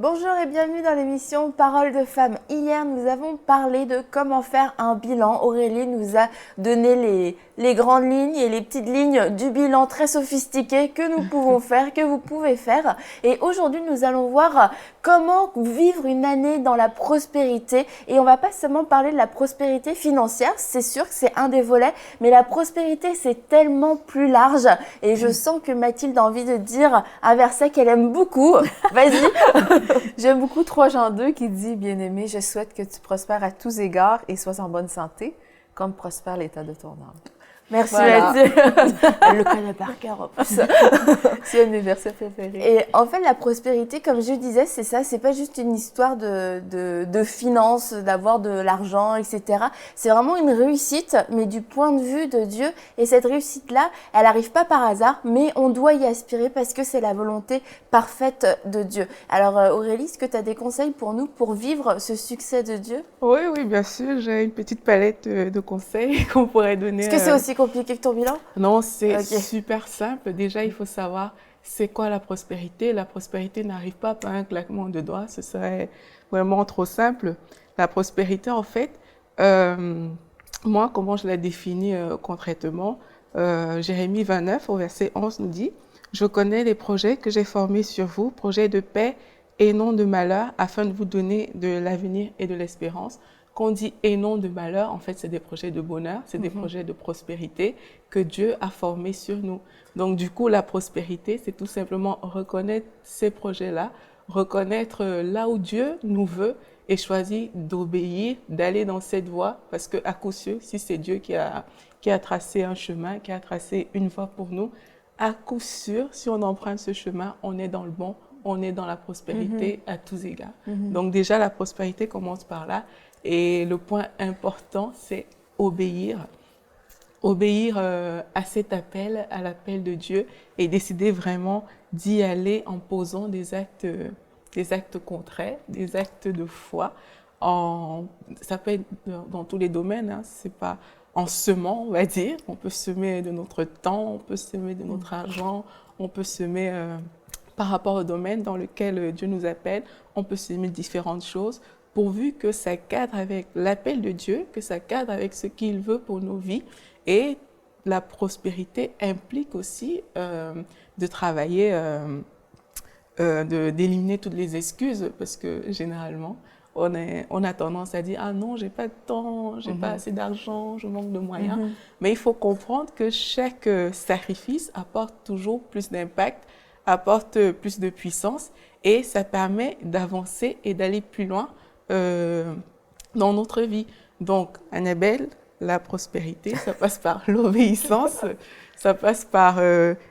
Bonjour et bienvenue dans l'émission Paroles de femmes. Hier, nous avons parlé de comment faire un bilan. Aurélie nous a donné les grandes lignes et les petites lignes du bilan très sophistiqué que nous pouvons faire, que vous pouvez faire. Et aujourd'hui, nous allons voir comment vivre une année dans la prospérité. Et on va pas seulement parler de la prospérité financière, c'est sûr que c'est un des volets, mais la prospérité, c'est tellement plus large. Et je sens que Mathilde a envie de dire un verset qu'elle aime beaucoup. Vas-y. J'aime beaucoup 3 Jean 2 qui dit « Bien-aimé, je souhaite que tu prospères à tous égards et sois en bonne santé, comme prospère l'état de ton âme. » Merci Voilà. Mathilde. Elle le connaît par cœur en plus. C'est un de mes versets préférés. Et en fait, la prospérité, comme je disais, c'est ça. C'est pas juste une histoire de finances, d'avoir de l'argent, etc. C'est vraiment une réussite, mais du point de vue de Dieu. Et cette réussite-là, elle n'arrive pas par hasard, mais on doit y aspirer parce que c'est la volonté parfaite de Dieu. Alors Aurélie, est-ce que tu as des conseils pour nous pour vivre ce succès de Dieu? Oui, bien sûr. J'ai une petite palette de conseils qu'on pourrait donner. Est-ce que c'est aussi compliqué que ton bilan? Non, c'est Ok. super simple. Déjà, il faut savoir c'est quoi la prospérité. La prospérité n'arrive pas par un claquement de doigts. Ce serait vraiment trop simple. La prospérité, en fait, moi, comment je la définis concrètement, Jérémie 29, au verset 11, nous dit « Je connais les projets que j'ai formés sur vous, projets de paix et non de malheur, afin de vous donner de l'avenir et de l'espérance. » Quand on dit « et non de malheur », en fait, c'est des projets de bonheur, c'est des projets de prospérité que Dieu a formés sur nous. Donc, du coup, la prospérité, c'est tout simplement reconnaître ces projets-là, reconnaître là où Dieu nous veut et choisir d'obéir, d'aller dans cette voie, parce que à coup sûr, si c'est Dieu qui a tracé un chemin, qui a tracé une voie pour nous, à coup sûr, si on emprunte ce chemin, on est dans le bon, on est dans la prospérité à tous égards. Donc déjà, la prospérité commence par là. Et le point important, c'est obéir. Obéir à cet appel, à l'appel de Dieu et décider vraiment d'y aller en posant des actes concrets, des actes de foi. Ça peut être dans tous les domaines, hein, c'est pas en semant, on va dire. On peut semer de notre temps, on peut semer de notre argent, on peut semer par rapport au domaine dans lequel Dieu nous appelle, on peut semer différentes choses, pourvu que ça cadre avec l'appel de Dieu, que ça cadre avec ce qu'il veut pour nos vies. Et la prospérité implique aussi de travailler, d'éliminer toutes les excuses, parce que généralement, on a tendance à dire « Ah non, j'ai pas de temps, j'ai pas assez d'argent, je manque de moyens. Mais il faut comprendre que chaque sacrifice apporte toujours plus d'impact, apporte plus de puissance et ça permet d'avancer et d'aller plus loin dans notre vie. Donc, Annabelle, la prospérité, ça passe par l'obéissance, ça passe par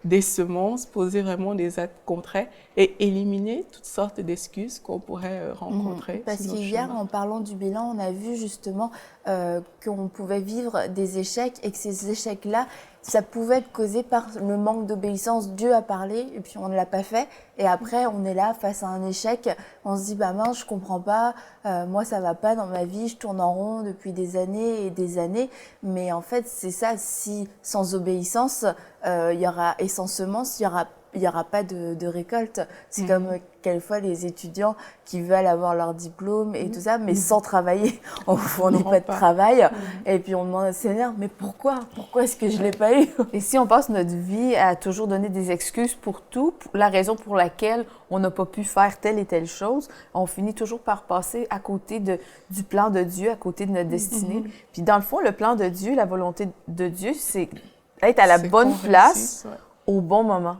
des semences, poser vraiment des actes concrets et éliminer toutes sortes d'excuses qu'on pourrait rencontrer. Parce qu'hier, en parlant du bilan, on a vu justement qu'on pouvait vivre des échecs et que ces échecs-là, ça pouvait être causé par le manque d'obéissance. Dieu a parlé et puis on ne l'a pas fait. Et après, on est là face à un échec. On se dit, bah mince, je comprends pas. Moi, ça va pas dans ma vie. Je tourne en rond depuis des années et des années. Mais en fait, c'est ça. Si sans obéissance, il y aura, et sans semence, il y aura pas de récolte. C'est comme quelquefois les étudiants qui veulent avoir leur diplôme et tout ça, mais sans travailler. On ne fournit pas de travail. Et puis on demande au Seigneur, mais pourquoi? Pourquoi est-ce que je l'ai pas eu? Et si on passe notre vie à toujours donner des excuses pour tout, la raison pour laquelle on n'a pas pu faire telle et telle chose, on finit toujours par passer à côté du plan de Dieu, à côté de notre destinée. Puis dans le fond, le plan de Dieu, la volonté de Dieu, c'est être à la bonne place au bon moment.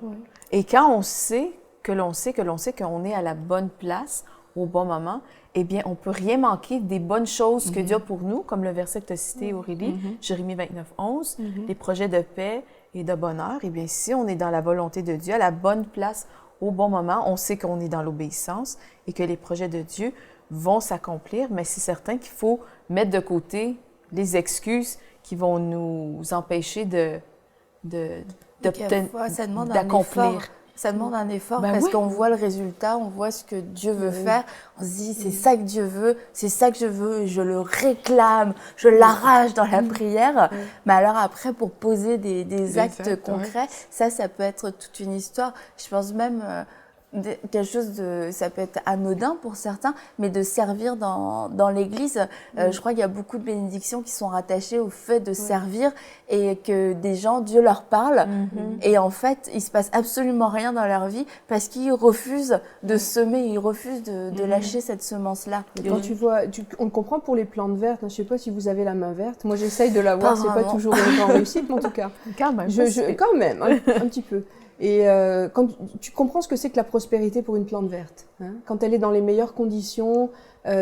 Et quand on sait que l'on sait qu'on est à la bonne place au bon moment, eh bien, on ne peut rien manquer des bonnes choses que Dieu a pour nous, comme le verset que tu as cité, Aurélie, Jérémie 29, 11, les projets de paix et de bonheur. Eh bien, si on est dans la volonté de Dieu, à la bonne place au bon moment, on sait qu'on est dans l'obéissance et que les projets de Dieu vont s'accomplir, mais c'est certain qu'il faut mettre de côté les excuses qui vont nous empêcher d'accomplir. Ça demande un effort Ben parce oui. qu'on voit le résultat, on voit ce que Dieu veut faire. On se dit, c'est ça que Dieu veut, c'est ça que je veux, et je le réclame, je l'arrache dans la prière. Mais alors après, pour poser des actes concrets, ça peut être toute une histoire. Je pense même quelque chose de, ça peut être anodin pour certains, mais de servir dans l'église. Je crois qu'il y a beaucoup de bénédictions qui sont rattachées au fait de servir et que des gens, Dieu leur parle et en fait, il se passe absolument rien dans leur vie parce qu'ils refusent de semer, ils refusent de lâcher cette semence-là. Et quand tu vois, on le comprend pour les plantes vertes, je ne sais pas si vous avez la main verte, moi j'essaye de l'avoir, c'est pas toujours une grande réussite, mais en tout cas, Quand même. quand même, un petit peu. Et quand tu comprends ce que c'est que la prospérité pour une plante verte, hein, quand elle est dans les meilleures conditions,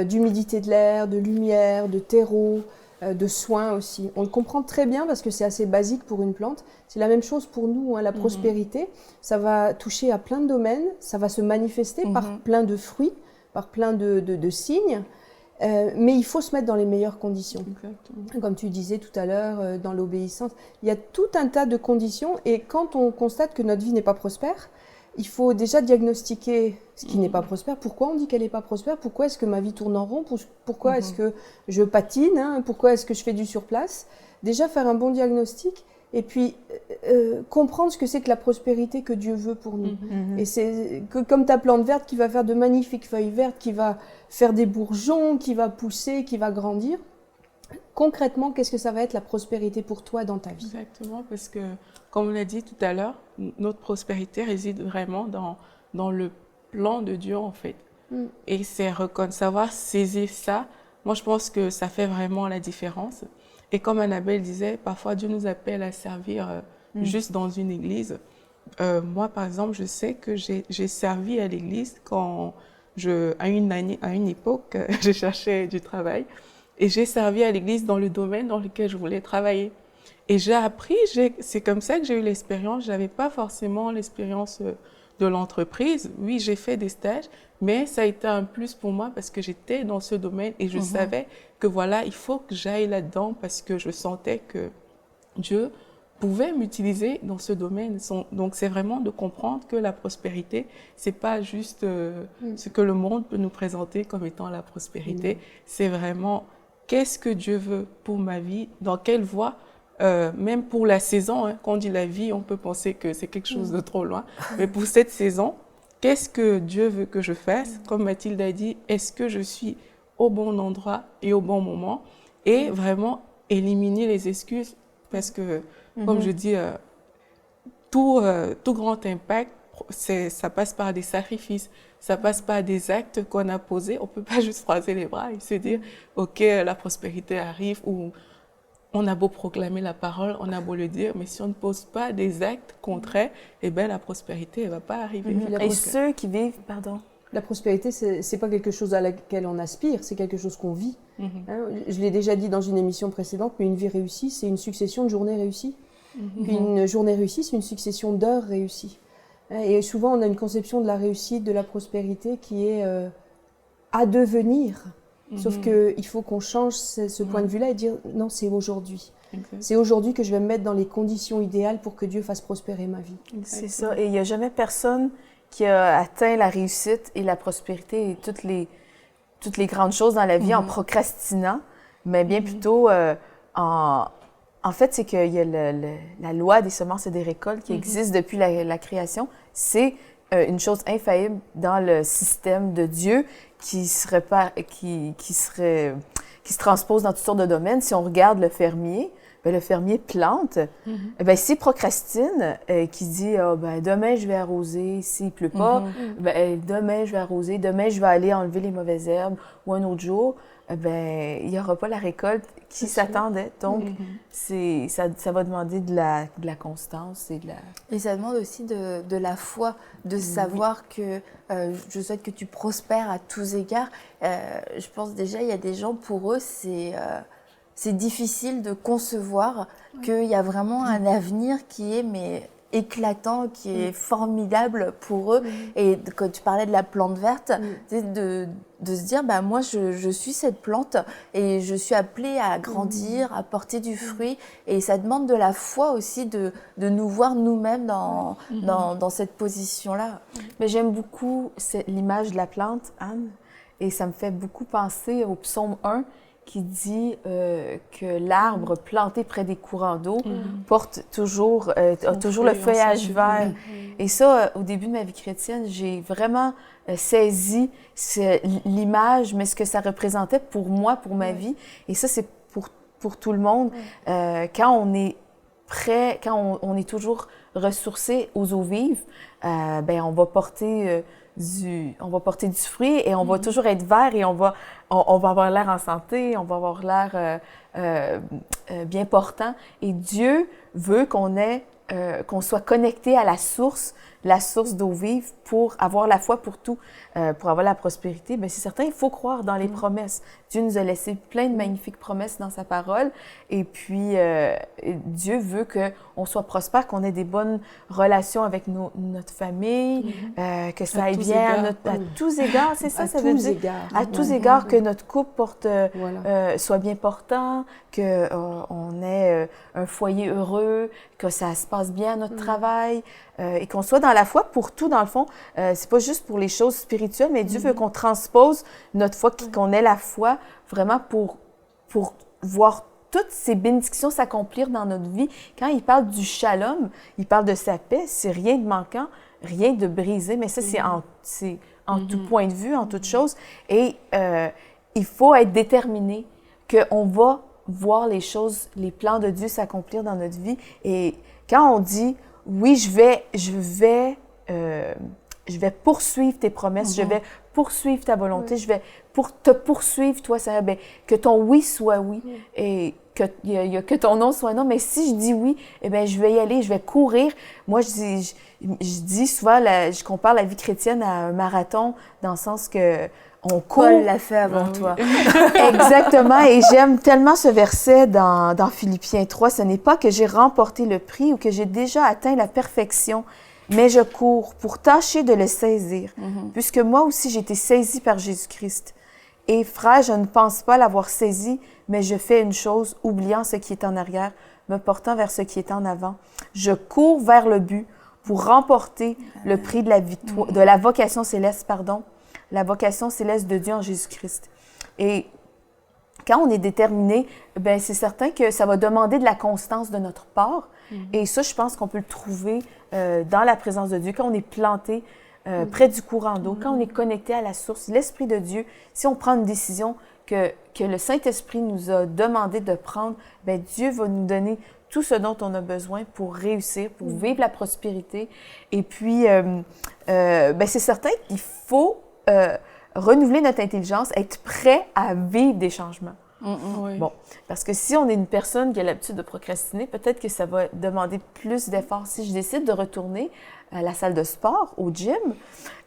d'humidité de l'air, de lumière, de terreau, de soins aussi. On le comprend très bien parce que c'est assez basique pour une plante. C'est la même chose pour nous, hein, la prospérité. Ça va toucher à plein de domaines, ça va se manifester par plein de fruits, par plein de signes. Mais il faut se mettre dans les meilleures conditions. Exactement. Comme tu disais tout à l'heure, dans l'obéissance, il y a tout un tas de conditions et quand on constate que notre vie n'est pas prospère, il faut déjà diagnostiquer ce qui n'est pas prospère. Pourquoi on dit qu'elle n'est pas prospère? Pourquoi est-ce que ma vie tourne en rond? Pourquoi est-ce que je patine, hein? Pourquoi est-ce que je fais du surplace? Déjà faire un bon diagnostic et puis comprendre ce que c'est que la prospérité que Dieu veut pour nous. Et c'est comme ta plante verte qui va faire de magnifiques feuilles vertes, qui va faire des bourgeons, qui va pousser, qui va grandir. Concrètement, qu'est-ce que ça va être la prospérité pour toi dans ta vie? Exactement, parce que, comme on l'a dit tout à l'heure, notre prospérité réside vraiment dans le plan de Dieu, en fait. Et c'est savoir saisir ça. Moi, je pense que ça fait vraiment la différence. Et comme Annabelle disait, parfois Dieu nous appelle à servir juste dans une église. Moi, par exemple, je sais que j'ai servi à l'église quand à une époque, je cherchais du travail. Et j'ai servi à l'église dans le domaine dans lequel je voulais travailler. Et j'ai appris, c'est comme ça que j'ai eu l'expérience. Je n'avais pas forcément l'expérience de l'entreprise. Oui, j'ai fait des stages, mais ça a été un plus pour moi parce que j'étais dans ce domaine et je savais que voilà, il faut que j'aille là-dedans parce que je sentais que Dieu pouvait m'utiliser dans ce domaine. Donc, c'est vraiment de comprendre que la prospérité, c'est pas juste ce que le monde peut nous présenter comme étant la prospérité. C'est vraiment qu'est-ce que Dieu veut pour ma vie, dans quelle voie, même pour la saison, hein, quand on dit la vie, on peut penser que c'est quelque chose de trop loin, mais pour cette saison, qu'est-ce que Dieu veut que je fasse? Comme Mathilde a dit, est-ce que je suis au bon endroit et au bon moment? Et vraiment éliminer les excuses, parce que, comme je dis, tout grand impact, ça passe par des sacrifices, ça passe par des actes qu'on a posés. On ne peut pas juste croiser les bras et se dire, OK, la prospérité arrive, ou on a beau proclamer la parole, on a beau le dire, mais si on ne pose pas des actes contraires, eh bien, la prospérité ne va pas arriver. Et ceux qui vivent, La prospérité, c'est pas quelque chose à laquelle on aspire, c'est quelque chose qu'on vit. Hein, je l'ai déjà dit dans une émission précédente, mais une vie réussie, c'est une succession de journées réussies. Puis une journée réussie, c'est une succession d'heures réussies. Et souvent, on a une conception de la réussite, de la prospérité qui est à devenir. Sauf qu'il faut qu'on change ce point de vue-là et dire non, c'est aujourd'hui. C'est aujourd'hui que je vais me mettre dans les conditions idéales pour que Dieu fasse prospérer ma vie. C'est ça. Et il n'y a jamais personne qui a atteint la réussite et la prospérité et toutes les grandes choses dans la vie en procrastinant, mais bien plutôt en fait, c'est qu'il y a la loi des semences et des récoltes qui existe depuis la création. C'est une chose infaillible dans le système de Dieu qui se transpose dans toutes sortes de domaines. Si on regarde le fermier, le fermier plante, s'il procrastine, qui dit demain je vais arroser, s'il ne pleut pas, demain je vais arroser, demain je vais aller enlever les mauvaises herbes, ou un autre jour, il n'y aura pas la récolte qui s'attendait. Donc, ça va demander de la constance et de la... Et ça demande aussi de la foi, de savoir que je souhaite que tu prospères à tous égards. Je pense déjà, il y a des gens, pour eux, c'est difficile de concevoir qu'il y a vraiment un avenir qui est éclatant, qui est formidable pour eux. Et quand tu parlais de la plante verte, de se dire, moi, je suis cette plante et je suis appelée à grandir, à porter du fruit. Et ça demande de la foi aussi de nous voir nous-mêmes dans cette position-là. Mais j'aime beaucoup l'image de la plante, Anne, et ça me fait beaucoup penser au psaume 1 qui dit que l'arbre planté près des courants d'eau porte toujours, a toujours le feuillage vert. Et ça, au début de ma vie chrétienne, j'ai vraiment saisi l'image, mais ce que ça représentait pour moi, pour ma vie. Et ça, c'est pour tout le monde. Quand on est prêt, quand on est toujours ressourcé aux eaux vives, ben on va porter du fruit et on va toujours être vert et on va avoir l'air en santé, on va avoir l'air bien portant. Et Dieu veut qu'on soit connecté à la source d'eau vive pour avoir la foi pour tout, pour avoir la prospérité. Bien, c'est certain, il faut croire dans les promesses. Dieu nous a laissé plein de magnifiques promesses dans sa parole. Et puis, Dieu veut qu'on soit prospère, qu'on ait des bonnes relations avec notre famille, que ça aille bien à tous égards. C'est ça, ça veut dire? À tous égards, que notre couple soit bien portant, qu'on ait un foyer heureux, que ça se passe bien à notre travail, et qu'on soit dans la foi pour tout, dans le fond. C'est pas juste pour les choses spirituelles, mais Dieu veut qu'on transpose notre foi, qu'on ait la foi vraiment pour voir toutes ces bénédictions s'accomplir dans notre vie. Quand il parle du shalom, il parle de sa paix, c'est rien de manquant, rien de brisé, mais ça, c'est en tout point de vue, en toute chose. Et il faut être déterminé qu'on va voir les choses, les plans de Dieu s'accomplir dans notre vie. Et quand on dit, oui, je vais poursuivre tes promesses, je vais poursuivre ta volonté, je vais te poursuivre, toi, Sarah, bien, que ton oui soit oui et que ton non soit non. Mais si je dis oui, eh bien, je vais y aller, je vais courir. Moi, je dis souvent, je compare la vie chrétienne à un marathon, dans le sens que on court. Paul l'a fait avant toi. Exactement. Et j'aime tellement ce verset dans Philippiens 3. Ce n'est pas que j'ai remporté le prix ou que j'ai déjà atteint la perfection, mais je cours pour tâcher de le saisir, puisque moi aussi j'ai été saisie par Jésus-Christ. Et frère, je ne pense pas l'avoir saisi, mais je fais une chose, oubliant ce qui est en arrière, me portant vers ce qui est en avant. Je cours vers le but pour remporter le prix de la victoire, de la vocation céleste, la vocation céleste de Dieu en Jésus-Christ. Et quand on est déterminé, ben c'est certain que ça va demander de la constance de notre part. Et ça, je pense qu'on peut le trouver dans la présence de Dieu. Quand on est planté près du courant d'eau, quand on est connecté à la source, l'Esprit de Dieu, si on prend une décision que le Saint-Esprit nous a demandé de prendre, ben Dieu va nous donner tout ce dont on a besoin pour réussir, pour vivre la prospérité. Et puis, ben c'est certain qu'il faut renouveler notre intelligence, être prêt à vivre des changements. Oui. Bon, parce que si on est une personne qui a l'habitude de procrastiner, peut-être que ça va demander plus d'efforts. Si je décide de retourner à la salle de sport, au gym,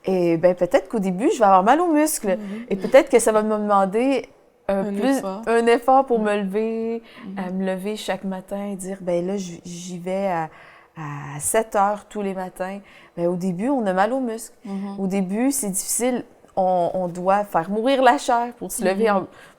et ben peut-être qu'au début, je vais avoir mal aux muscles. Et peut-être que ça va me demander un effort pour me lever, à me lever chaque matin et dire, ben là, j'y vais à 7 heures tous les matins. Ben, au début, on a mal aux muscles. Au début, c'est difficile. On doit faire mourir la chair pour se lever,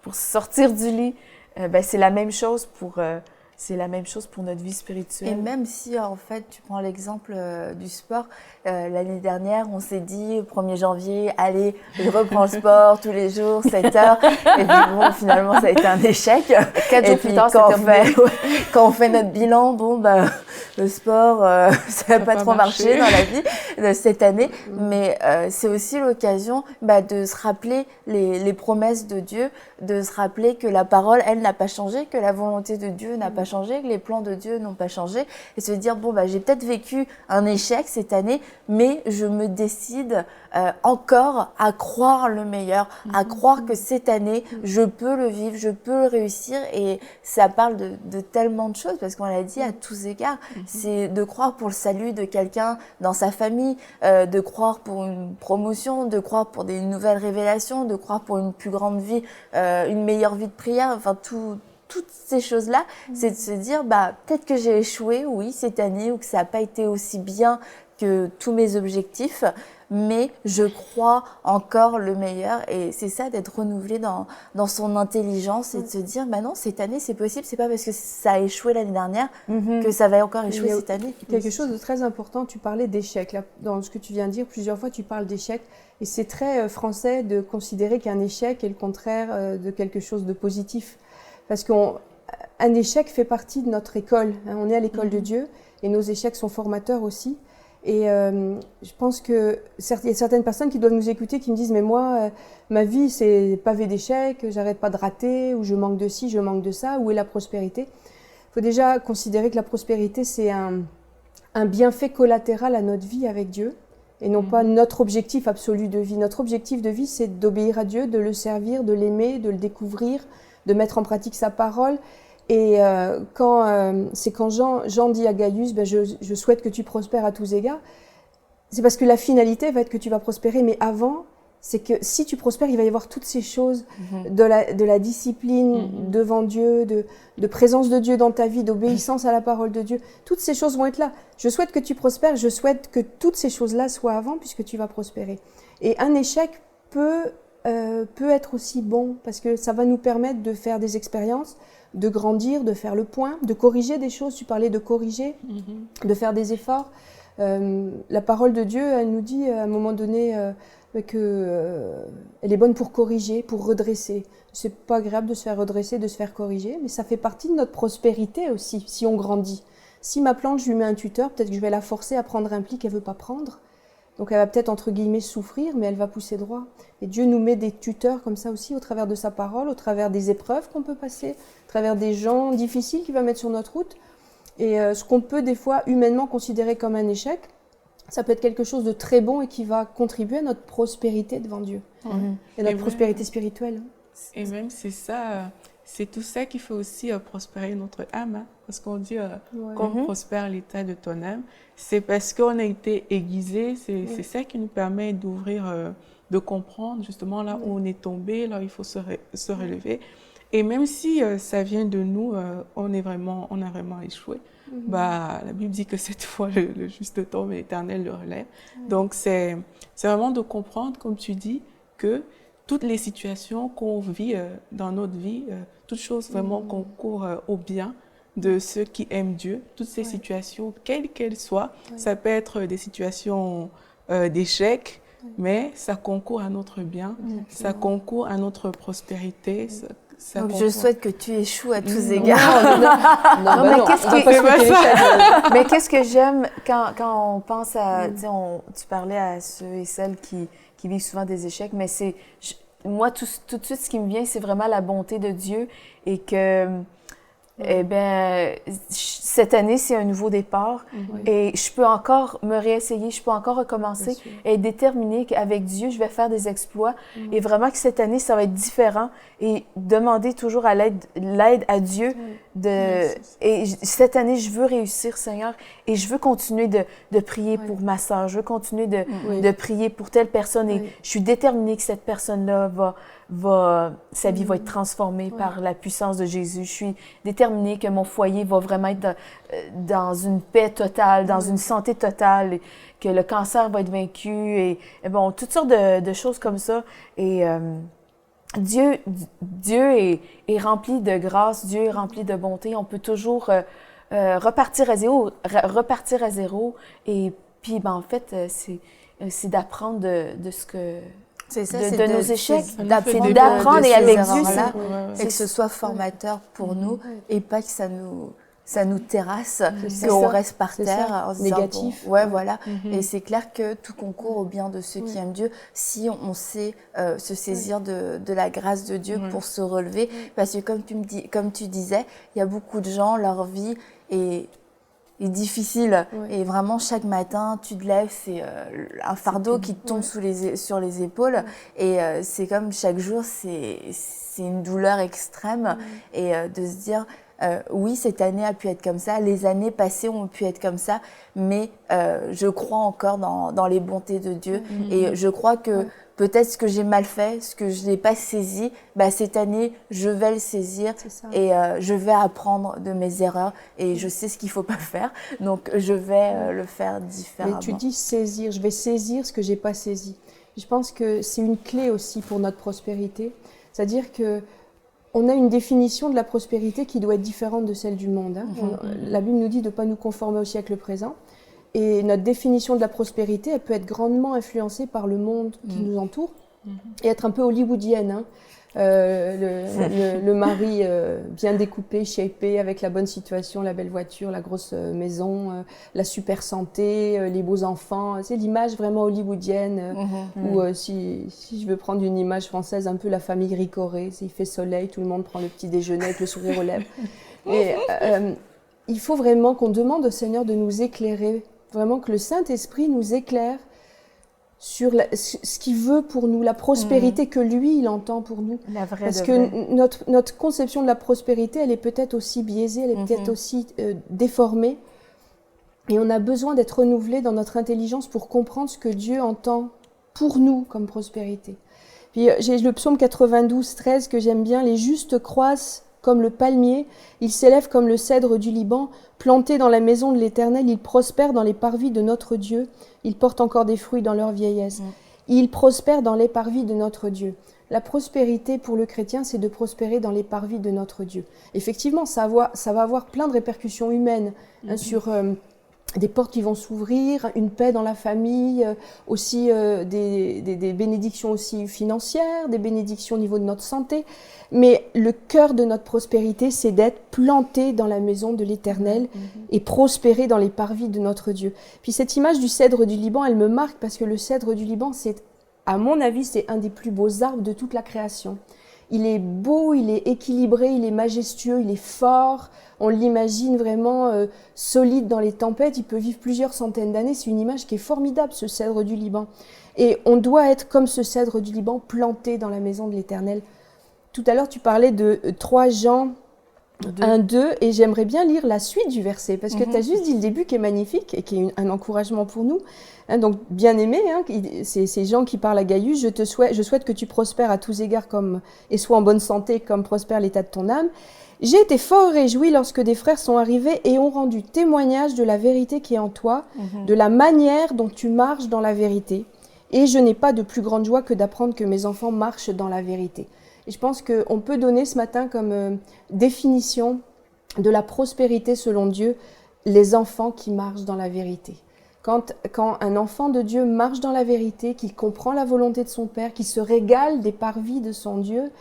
pour sortir du lit. Ben, c'est la même chose pour notre vie spirituelle. Et même si, en fait, tu prends l'exemple du sport, l'année dernière, on s'est dit, 1er janvier, allez, je reprends le sport tous les jours, 7 heures. Et puis bon, finalement, ça a été un échec. 4 jours plus tard, quand on fait notre bilan, bon, ben, le sport, ça n'a pas trop marché dans la vie de cette année. Mais c'est aussi l'occasion de se rappeler les promesses de Dieu, de se rappeler que la parole, elle, n'a pas changé, que la volonté de Dieu n'a pas changé, que les plans de Dieu n'ont pas changé, et se dire, bon, j'ai peut-être vécu un échec cette année, mais je me décide encore à croire le meilleur, à croire que cette année, je peux le vivre, je peux le réussir, et ça parle de tellement de choses, parce qu'on l'a dit à tous égards, c'est de croire pour le salut de quelqu'un dans sa famille, de croire pour une promotion, de croire pour des nouvelles révélations, de croire pour une plus grande vie, une meilleure vie de prière, enfin toutes ces choses-là, c'est de se dire, peut-être que j'ai échoué, oui, cette année, ou que ça n'a pas été aussi bien que tous mes objectifs, mais je crois encore le meilleur. Et c'est ça, d'être renouvelé dans son intelligence et de se dire, bah non, cette année, c'est possible. C'est pas parce que ça a échoué l'année dernière que ça va encore échouer cette année. Quelque chose de très important, tu parlais d'échec. Là, dans ce que tu viens de dire, plusieurs fois, tu parles d'échec. Et c'est très français de considérer qu'un échec est le contraire de quelque chose de positif. Parce qu'un échec fait partie de notre école. Hein. On est à l'école de Dieu et nos échecs sont formateurs aussi. Et je pense qu'il y a certaines personnes qui doivent nous écouter qui me disent « Mais moi, ma vie, c'est pavé d'échecs, j'arrête pas de rater, ou je manque de ci, je manque de ça, où est la prospérité ?» Il faut déjà considérer que la prospérité, c'est un bienfait collatéral à notre vie avec Dieu et non pas notre objectif absolu de vie. Notre objectif de vie, c'est d'obéir à Dieu, de le servir, de l'aimer, de le découvrir, de mettre en pratique sa parole. Et c'est quand Jean dit à Gaius, je souhaite que tu prospères à tous égards, c'est parce que la finalité va être que tu vas prospérer, mais avant, c'est que si tu prospères, il va y avoir toutes ces choses de la discipline devant Dieu, de présence de Dieu dans ta vie, d'obéissance à la parole de Dieu. Toutes ces choses vont être là. Je souhaite que tu prospères, je souhaite que toutes ces choses-là soient avant puisque tu vas prospérer. Et un échec peut être aussi bon parce que ça va nous permettre de faire des expériences, de grandir, de faire le point, de corriger des choses. Tu parlais de corriger, de faire des efforts. La parole de Dieu, elle nous dit à un moment donné elle est bonne pour corriger, pour redresser. C'est pas agréable de se faire redresser, de se faire corriger, mais ça fait partie de notre prospérité aussi, si on grandit. Si ma plante, je lui mets un tuteur, peut-être que je vais la forcer à prendre un pli qu'elle veut pas prendre. Donc elle va peut-être, entre guillemets, souffrir, mais elle va pousser droit. Et Dieu nous met des tuteurs comme ça aussi, au travers de sa parole, au travers des épreuves qu'on peut passer, au travers des gens difficiles qu'il va mettre sur notre route. Et ce qu'on peut des fois humainement considérer comme un échec, ça peut être quelque chose de très bon et qui va contribuer à notre prospérité devant Dieu. Et notre prospérité spirituelle. Et même c'est ça, c'est tout ça qui fait aussi prospérer notre âme. Hein, parce qu'on dit, comme prospère l'état de ton âme, c'est parce qu'on a été aiguisé, c'est ça qui nous permet d'ouvrir, de comprendre justement là où on est tombé, là où il faut se relever. Et même si ça vient de nous, on a vraiment échoué. Bah, la Bible dit que cette fois, le juste tombe et l'Éternel le relève. Donc, c'est vraiment de comprendre, comme tu dis, que toutes les situations qu'on vit dans notre vie, toutes choses vraiment concourent au bien de ceux qui aiment Dieu. Toutes ces situations, quelles qu'elles soient, ça peut être des situations d'échec, mais ça concourt à notre bien, ça concourt à notre prospérité. Donc je souhaite que tu échoues à tous égards. Mais qu'est-ce que j'aime quand on pense à... Tu parlais à ceux et celles qui vivent souvent des échecs, mais moi, tout de suite, ce qui me vient, c'est vraiment la bonté de Dieu et que... cette année, c'est un nouveau départ et je peux encore me réessayer, je peux encore recommencer et être déterminée qu'avec Dieu, je vais faire des exploits et vraiment que cette année, ça va être différent et demander toujours à l'aide à Dieu. Et cette année, je veux réussir, Seigneur, et je veux continuer de prier pour ma sœur, je veux continuer de prier pour telle personne et je suis déterminée que cette personne-là sa vie va être transformée par la puissance de Jésus. Je suis déterminée que mon foyer va vraiment être dans une paix totale, dans une santé totale, et que le cancer va être vaincu, et bon, toutes sortes de choses comme ça. Et Dieu est rempli de grâce, Dieu est rempli de bonté. On peut toujours repartir à zéro. Et puis, en fait, c'est d'apprendre de ce que... C'est ça, de nos échecs, c'est d'apprendre et avec Dieu, et que ce soit formateur pour nous et pas que ça nous terrasse, qu'on reste par terre en se disant, négatif. Voilà. Et c'est clair que tout concourt au bien de ceux qui aiment Dieu si on sait se saisir de la grâce de Dieu pour se relever. Parce que comme tu disais, il y a beaucoup de gens, leur vie est difficile. Et vraiment, chaque matin, tu te lèves, c'est un fardeau qui te tombe sur les épaules. Et c'est comme chaque jour, c'est une douleur extrême. Et de se dire, oui, cette année a pu être comme ça, les années passées ont pu être comme ça, mais je crois encore dans les bontés de Dieu. Et je crois que peut-être ce que j'ai mal fait, ce que je n'ai pas saisi, bah, cette année, je vais le saisir et je vais apprendre de mes erreurs et je sais ce qu'il ne faut pas faire. Donc, je vais le faire différemment. Mais tu dis saisir, je vais saisir ce que je n'ai pas saisi. Je pense que c'est une clé aussi pour notre prospérité. C'est-à-dire qu'on a une définition de la prospérité qui doit être différente de celle du monde. La Bible nous dit de ne pas nous conformer au siècle présent. Et notre définition de la prospérité, elle peut être grandement influencée par le monde qui nous entoure et être un peu hollywoodienne. Le mari bien découpé, shapé, avec la bonne situation, la belle voiture, la grosse maison, la super santé, les beaux enfants. C'est l'image vraiment hollywoodienne. Ou si je veux prendre une image française, un peu la famille Ricoré. Il fait soleil, tout le monde prend le petit déjeuner avec le sourire aux lèvres. Et il faut vraiment qu'on demande au Seigneur de nous éclairer, vraiment que le Saint-Esprit nous éclaire sur ce qu'il veut pour nous, la prospérité que lui, il entend pour nous. Parce que notre conception de la prospérité, elle est peut-être aussi biaisée, elle est peut-être aussi déformée. Et on a besoin d'être renouvelé dans notre intelligence pour comprendre ce que Dieu entend pour nous comme prospérité. Puis j'ai le psaume 92, 13 que j'aime bien. « Les justes croissent comme le palmier, ils s'élèvent comme le cèdre du Liban, plantés dans la maison de l'Éternel, ils prospèrent dans les parvis de notre Dieu, ils portent encore des fruits dans leur vieillesse. Ils prospèrent dans les parvis de notre Dieu. » La prospérité pour le chrétien, c'est de prospérer dans les parvis de notre Dieu. Effectivement, ça va avoir plein de répercussions humaines sur des portes qui vont s'ouvrir, une paix dans la famille, aussi des bénédictions aussi financières, des bénédictions au niveau de notre santé. Mais le cœur de notre prospérité, c'est d'être planté dans la maison de l'Éternel et prospérer dans les parvis de notre Dieu. Puis cette image du cèdre du Liban, elle me marque parce que le cèdre du Liban, à mon avis, c'est un des plus beaux arbres de toute la création. Il est beau, il est équilibré, il est majestueux, il est fort. On l'imagine vraiment solide dans les tempêtes. Il peut vivre plusieurs centaines d'années. C'est une image qui est formidable, ce cèdre du Liban. Et on doit être comme ce cèdre du Liban, planté dans la maison de l'Éternel. Tout à l'heure, tu parlais de 3 Jean 1, 2, et j'aimerais bien lire la suite du verset, parce que tu as juste dit le début qui est magnifique et qui est un encouragement pour nous. Donc, bien aimé, c'est Jean qui parle à Gaius, je souhaite que tu prospères à tous égards et sois en bonne santé comme prospère l'état de ton âme. J'ai été fort réjoui lorsque des frères sont arrivés et ont rendu témoignage de la vérité qui est en toi, de la manière dont tu marches dans la vérité. Et je n'ai pas de plus grande joie que d'apprendre que mes enfants marchent dans la vérité. Et je pense qu'on peut donner ce matin comme définition de la prospérité selon Dieu, les enfants qui marchent dans la vérité. Quand un enfant de Dieu marche dans la vérité, qu'il comprend la volonté de son Père, qu'il se régale des parvis de son Dieu,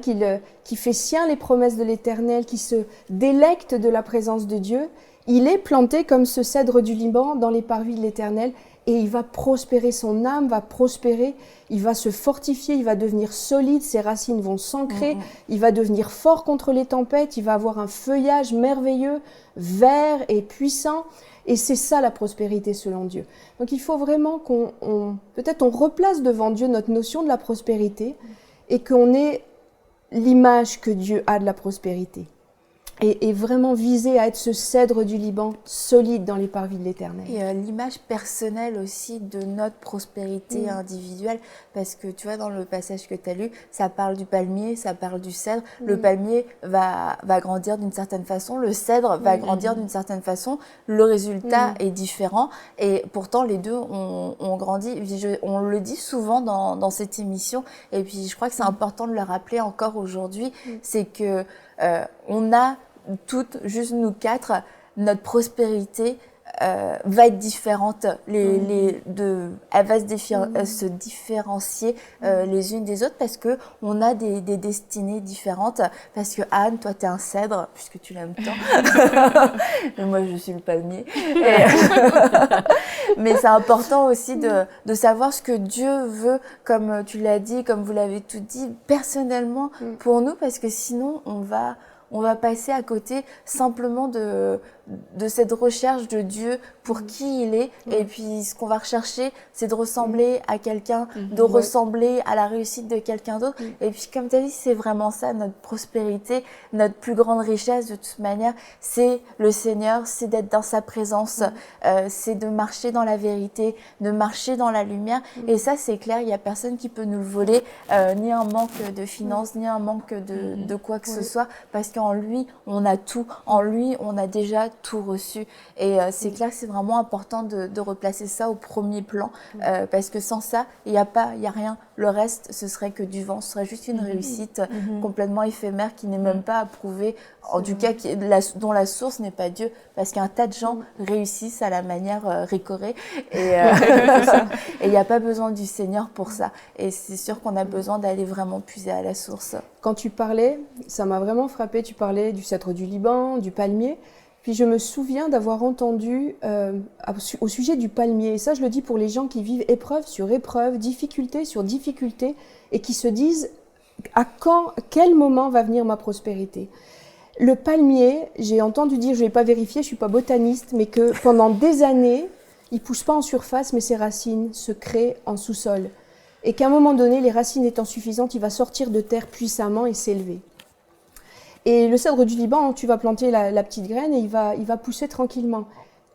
qui fait sien les promesses de l'Éternel, qui se délecte de la présence de Dieu, il est planté comme ce cèdre du Liban dans les parvis de l'Éternel et il va prospérer, son âme va prospérer, il va se fortifier, il va devenir solide, ses racines vont s'ancrer, il va devenir fort contre les tempêtes, il va avoir un feuillage merveilleux, vert et puissant. Et c'est ça la prospérité selon Dieu. Donc il faut vraiment peut-être on replace devant Dieu notre notion de la prospérité et qu'on ait l'image que Dieu a de la prospérité. Et vraiment viser à être ce cèdre du Liban solide dans les parvis de l'Éternel. Et l'image personnelle aussi de notre prospérité individuelle, parce que tu vois, dans le passage que tu as lu, ça parle du palmier, ça parle du cèdre. Le palmier va grandir d'une certaine façon, le cèdre va grandir d'une certaine façon, le résultat est différent, et pourtant les deux ont grandi. On le dit souvent dans cette émission, et puis je crois que c'est important de le rappeler encore aujourd'hui, c'est que on a toutes, juste nous 4, notre prospérité va être différente. Elle va se différencier les unes des autres parce que on a des destinées différentes. Parce que Anne, toi, tu es un cèdre, puisque tu l'aimes tant. Et moi, je suis le palmier. Mais c'est important aussi de savoir ce que Dieu veut, comme tu l'as dit, comme vous l'avez tout dit, personnellement pour nous, parce que sinon, on va passer à côté simplement de de cette recherche de Dieu pour qui il est. Et puis, ce qu'on va rechercher, c'est de ressembler à quelqu'un, de ressembler à la réussite de quelqu'un d'autre. Et puis, comme tu as dit, c'est vraiment ça, notre prospérité, notre plus grande richesse, de toute manière, c'est le Seigneur, c'est d'être dans sa présence, c'est de marcher dans la vérité, de marcher dans la lumière. Et ça, c'est clair, il n'y a personne qui peut nous le voler, ni un manque de finances, ni un manque de quoi que ce soit, parce qu'en lui, on a tout. En lui, on a déjà tout reçu. Et c'est clair que c'est vraiment important de replacer ça au premier plan, parce que sans ça, il n'y a rien. Le reste, ce serait que du vent, ce serait juste une réussite complètement éphémère qui n'est même pas approuvée, en tout cas dont la source n'est pas Dieu, parce qu'un tas de gens réussissent à la manière Récoré, et il n'y a pas besoin du Seigneur pour ça. Et c'est sûr qu'on a besoin d'aller vraiment puiser à la source. Quand tu parlais, ça m'a vraiment frappé, tu parlais du cèdre du Liban, du palmier. Puis je me souviens d'avoir entendu au sujet du palmier, et ça je le dis pour les gens qui vivent épreuve sur épreuve, difficulté sur difficulté, et qui se disent quel moment va venir ma prospérité. Le palmier, j'ai entendu dire, je ne l'ai pas vérifié, je ne suis pas botaniste, mais que pendant des années, il ne pousse pas en surface, mais ses racines se créent en sous-sol. Et qu'à un moment donné, les racines étant suffisantes, il va sortir de terre puissamment et s'élever. Et le cèdre du Liban, tu vas planter la petite graine et il va pousser tranquillement.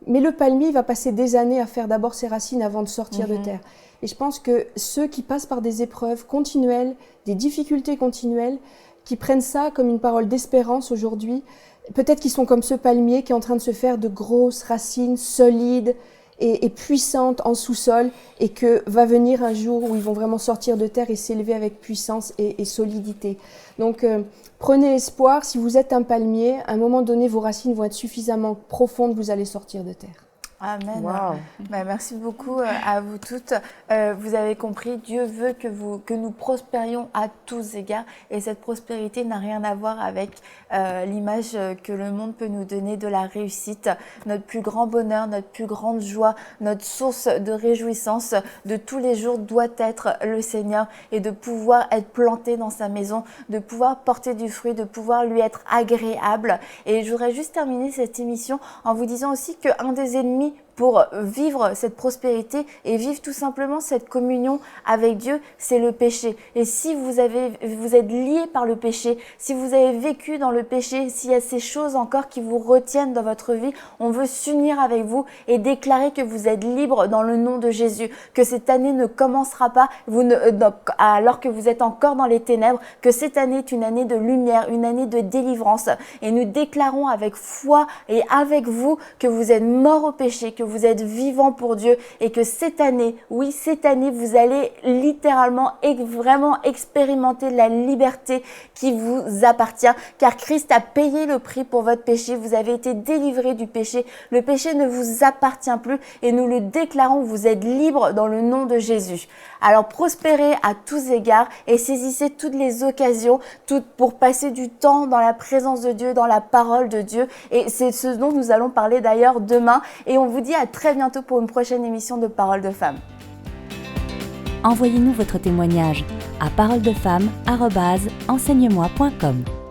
Mais le palmier, il va passer des années à faire d'abord ses racines avant de sortir de terre. Et je pense que ceux qui passent par des épreuves continuelles, des difficultés continuelles, qui prennent ça comme une parole d'espérance aujourd'hui, peut-être qu'ils sont comme ce palmier qui est en train de se faire de grosses racines solides et puissantes en sous-sol, et que va venir un jour où ils vont vraiment sortir de terre et s'élever avec puissance et solidité. Donc, prenez espoir, si vous êtes un palmier, à un moment donné, vos racines vont être suffisamment profondes, vous allez sortir de terre. Amen. Wow. Merci beaucoup à vous toutes. Vous avez compris, Dieu veut que nous prospérions à tous égards, et cette prospérité n'a rien à voir avec l'image que le monde peut nous donner de la réussite. Notre plus grand bonheur, notre plus grande joie, notre source de réjouissance de tous les jours doit être le Seigneur, et de pouvoir être planté dans sa maison, de pouvoir porter du fruit, de pouvoir lui être agréable. Et je voudrais juste terminer cette émission en vous disant aussi qu'un des ennemis pour vivre cette prospérité et vivre tout simplement cette communion avec Dieu, c'est le péché. Et si vous êtes lié par le péché, si vous avez vécu dans le péché, s'il y a ces choses encore qui vous retiennent dans votre vie, on veut s'unir avec vous et déclarer que vous êtes libre dans le nom de Jésus, que cette année ne commencera pas alors que vous êtes encore dans les ténèbres, que cette année est une année de lumière, une année de délivrance. Et nous déclarons avec foi et avec vous que vous êtes morts au péché, que vous êtes vivants pour Dieu, et que cette année, oui, cette année, vous allez littéralement et vraiment expérimenter la liberté qui vous appartient, car Christ a payé le prix pour votre péché. Vous avez été délivrés du péché. Le péché ne vous appartient plus, et nous le déclarons, vous êtes libres dans le nom de Jésus. Alors prospérez à tous égards et saisissez toutes les occasions pour passer du temps dans la présence de Dieu, dans la parole de Dieu. Et c'est ce dont nous allons parler d'ailleurs demain. Et on vous dit à très bientôt pour une prochaine émission de Paroles de Femmes. Envoyez-nous votre témoignage à paroledefemmes@enseigne-moi.com.